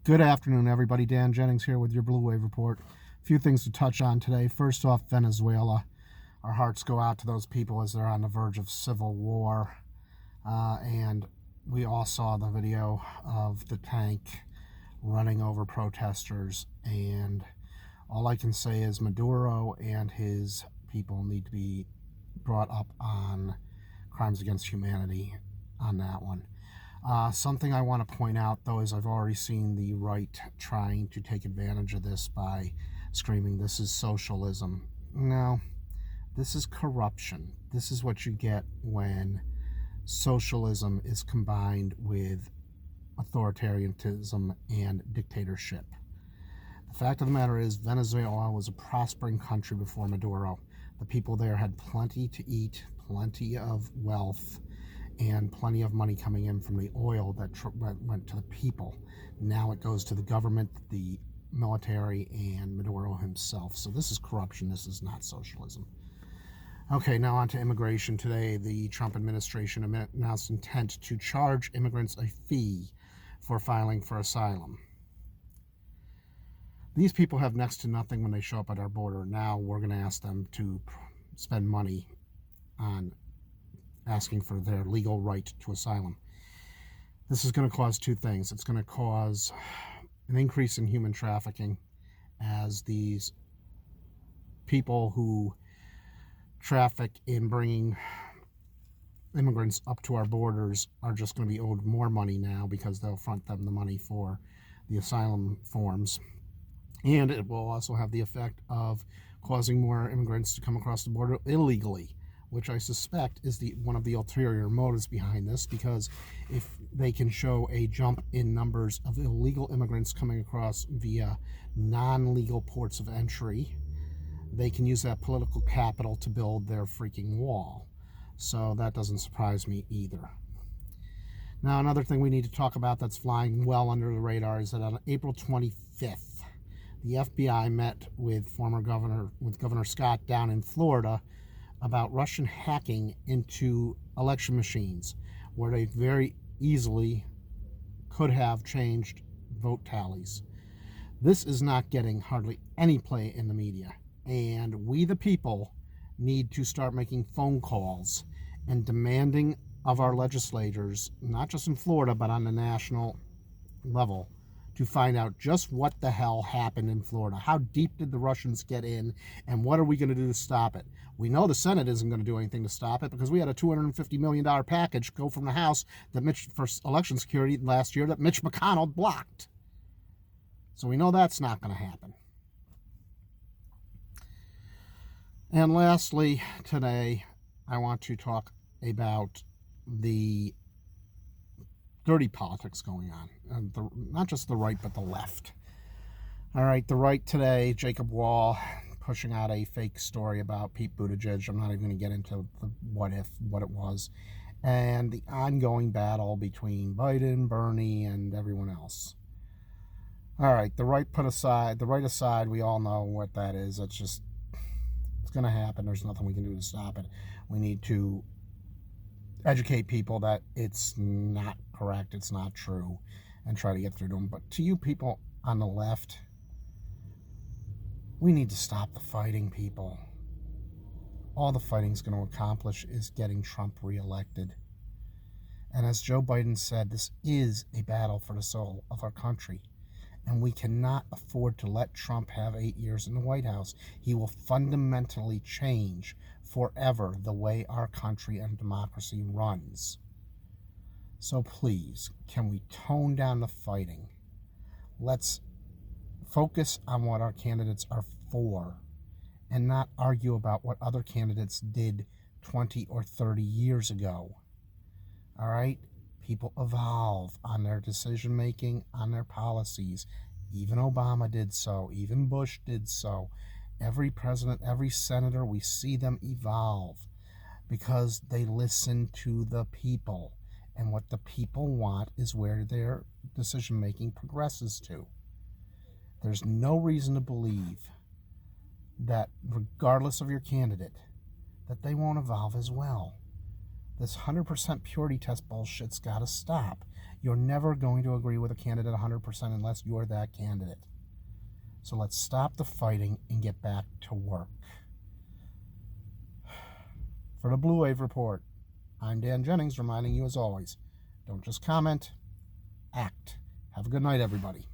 Good afternoon, everybody. Dan Jennings here with your BlueWave Report. A few things to touch on today. First off, Venezuela. Our hearts go out to those people as they're on the verge of civil war. And we all saw the video of the tank running over protesters. And all I can say is Maduro and his people need to be brought up on crimes against humanity on that one. Something I want to point out, though, is I've already seen the right trying to take advantage of this by screaming, "This is socialism." No, this is corruption. This is what you get when socialism is combined with authoritarianism and dictatorship. The fact of the matter is, Venezuela was a prospering country before Maduro. The people there had plenty to eat, plenty of wealth, and plenty of money coming in from the oil that went to the people. Now it goes to the government, the military, and Maduro himself. So this is corruption. This is not socialism. Okay, now on to immigration. Today, the Trump administration announced intent to charge immigrants a fee for filing for asylum. These people have next to nothing when they show up at our border. Now we're going to ask them to spend money on asking for their legal right to asylum. This is going to cause two things. It's going to cause an increase in human trafficking, as these people who traffic in bringing immigrants up to our borders are just going to be owed more money now because they'll front them the money for the asylum forms. And it will also have the effect of causing more immigrants to come across the border illegally, which I suspect is one of the ulterior motives behind this, because if they can show a jump in numbers of illegal immigrants coming across via non-legal ports of entry, they can use that political capital to build their freaking wall. So that doesn't surprise me either. Now, another thing we need to talk about that's flying well under the radar is that on April 25th, the FBI met with Governor Scott down in Florida about Russian hacking into election machines, where they very easily could have changed vote tallies. This is not getting hardly any play in the media, and we the people need to start making phone calls and demanding of our legislators, not just in Florida but on the national level, to find out just what the hell happened in Florida. How deep did the Russians get in, and what are we going to do to stop it? We know the Senate isn't going to do anything to stop it, because we had a $250 million package go from the House for election security last year that Mitch McConnell blocked. So we know that's not going to happen. And lastly, today, I want to talk about the dirty politics going on, and not just the right but the left. All right, the right today, Jacob Wall pushing out a fake story about Pete Buttigieg. I'm not even going to get into the what it was, and the ongoing battle between Biden, Bernie, and everyone else. All right, the right aside, we all know what that is. It's going to happen. There's nothing we can do to stop it. We need to educate people that it's not correct, it's not true, and try to get through to them. But to you people on the left, we need to stop the fighting, people. All the fighting's going to accomplish is getting Trump reelected. And as Joe Biden said, this is a battle for the soul of our country. And we cannot afford to let Trump have 8 years in the White House. He will fundamentally change forever the way our country and democracy runs. So please, can we tone down the fighting? Let's focus on what our candidates are for, and not argue about what other candidates did 20 or 30 years ago. All right? People evolve on their decision making, on their policies. Even Obama did so. Even Bush did so. Every president, every senator, we see them evolve because they listen to the people. And what the people want is where their decision making progresses to. There's no reason to believe that, regardless of your candidate, that they won't evolve as well. This 100% purity test bullshit's got to stop. You're never going to agree with a candidate 100% unless you're that candidate. So let's stop the fighting and get back to work. For the Blue Wave Report, I'm Dan Jennings, reminding you as always, don't just comment, act. Have a good night, everybody.